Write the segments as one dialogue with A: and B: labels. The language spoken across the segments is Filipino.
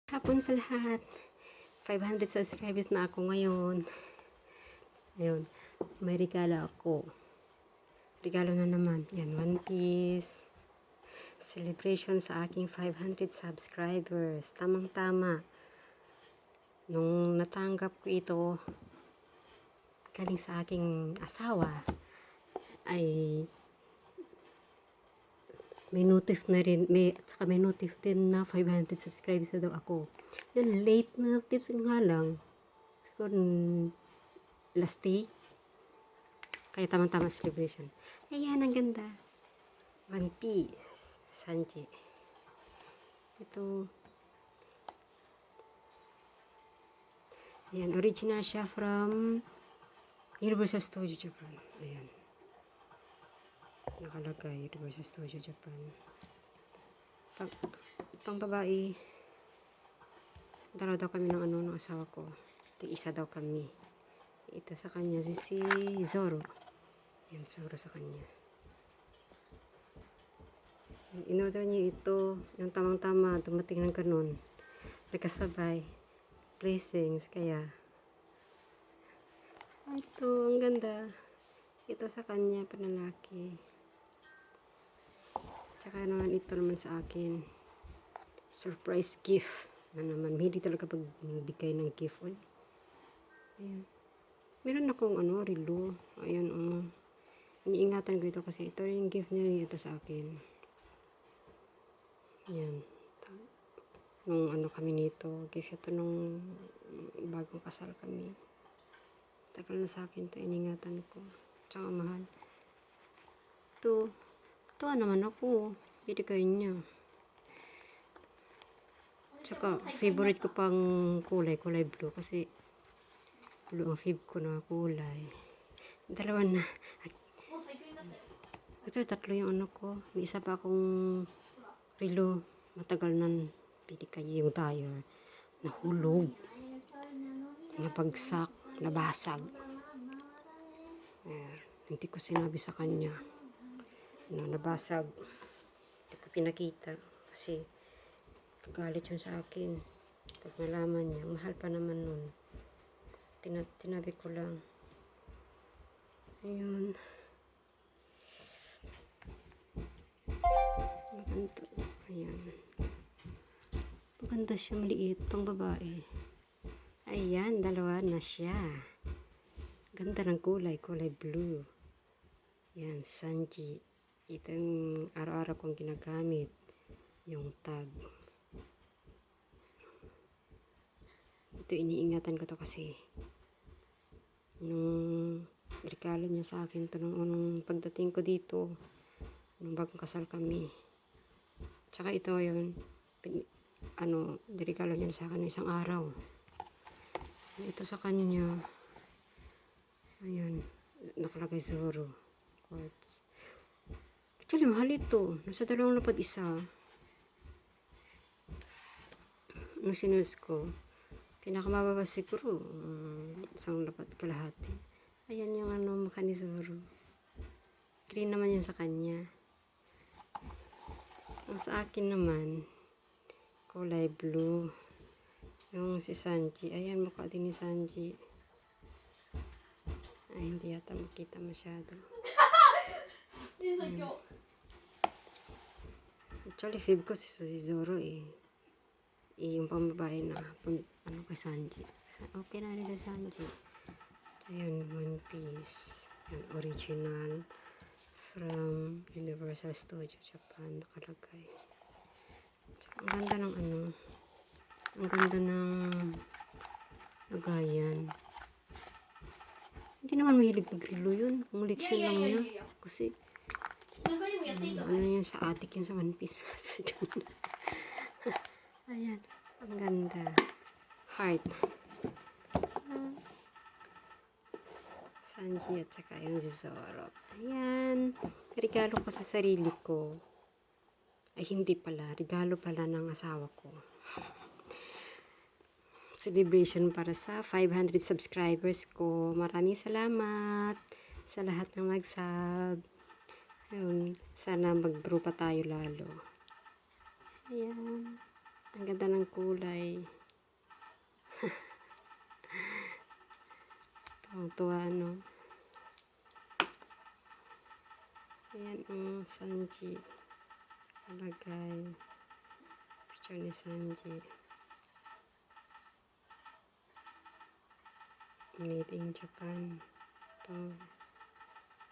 A: Hapon sa lahat. 500 subscribers na ako ngayon. Ayun. May regalo ako. Regalo na naman. Yan, One Piece. Celebration sa aking 500 subscribers. Tamang-tama. Nung natanggap ko ito, galing sa aking asawa, ay may notif na rin, at saka may notif din na 500 subscribers na daw ako. Yan, late na tips nga lang. Siguro, last day. Kaya tamang-tama celebration. Ayan, ang ganda. One Piece. Sanji. Ito. Ayan, original siya from Universal Studio Japan. Ayan. Nakalagay, Universal Studio Japan. Pang babae, dalawa daw kami ng asawa ko. Isa daw kami. Ito sa kanya, si Zoro. Yan, Zoro sa kanya. In-order niya ito, yung tamang-tama, dumating ng ganun. Nagkasabay. Blessings, kaya. Ito, ang ganda. Ito sa kanya, panlalaki. Tsaka naman ito naman sa akin. Surprise gift. Na naman, hindi talaga pagbigay ng gift. Oy. Ayan. Meron akong relo. Ayan, iniingatan ko ito kasi ito yung gift niya ito sa akin. Ayan. Nung kami nito, gift ito nung bagong kasal kami. Tagal na sa akin to, iningatan ko. Tsaka mahal. Ito naman ako. Binigay niya. Tsaka, favorite ko pang kulay blue. Kasi, blue ang favorite ko na kulay. Dalawa na. Ito, tatlo yung ko. May isa pa akong relo. Matagal na binigay yung tire. Nahulog. Napagsak. Nabasag. Hindi ko sinabi sa kanya na nabasag. Hindi ko pinakita kasi galit yun sa akin pag nalaman niya. Mahal pa naman nun. Tinabi ko lang. Ayun. Maganda. Ayan. Maganda siya, maliit, pang babae. Ayan, dalawa na siya. Ganda ng kulay blue. Yan, Sanji. Ito yung araw-araw kong ginagamit. Yung tag. Ito, iniingatan ko to kasi nung regalo niya sa akin to nung pagdating ko dito, nung bagong kasal kami. Tsaka ito yun, regalo niya sa akin isang araw. Ito sa kanya. Ayan, nakalagay Zoro. Quartz. Actually, mahal ito. Nasa 2,1. Sinus ko. Pinakamababa siguro. 1,000 kalahati. Ayan yung mukha ni Zoro. Green naman yan sa kanya. Ang sa akin naman, kulay blue. Yung si Sanji. Ayan, mukha din ni Sanji. Ay, hindi yata makita masyado. Actually, fave ko si Zoro eh. Yung pambabae na kay Sanji. Okay na rin si Sanji. So, yun, One Piece. Yan, original from Universal Studio Japan. Nakalagay. So, ang ganda ng ang ganda ng lagayan. Hindi naman mahilig mag-relo yun. Collection lang niya. Kasi, yun sa attic yun sa One Piece. Ayan. Ang ganda. Heart. Sanji at saka yung si Zoro. Ayan. Regalo ko sa sarili ko. Ay, hindi pala. Regalo pala ng asawa ko. Celebration para sa 500 subscribers ko. Maraming salamat sa lahat ng mag-sub. Sana mag-grow pa tayo lalo. Ayan. Ang ganda ng kulay. Tuwa, no? Ayan, Sanji. Kalagay. Picture ni Sanji. Made in Japan. Ito.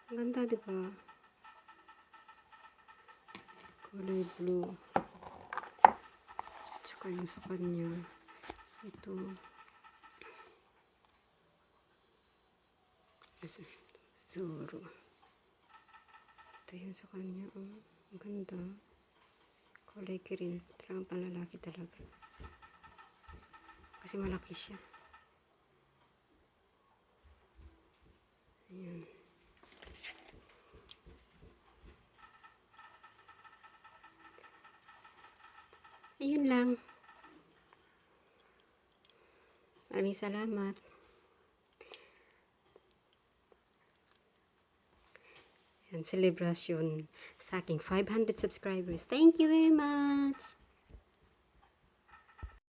A: Ang ganda, diba? Kulay blue. Tsaka yung sa kanya. Ito. Zoro. Ito yung sa kanya. Ang ganda. Kulay green. Talagang panlalaki talaga. Kasi malaki siya. Ayan. Ayun lang. Maraming salamat. Ayan, celebration sa aking 500 subscribers. Thank you very much.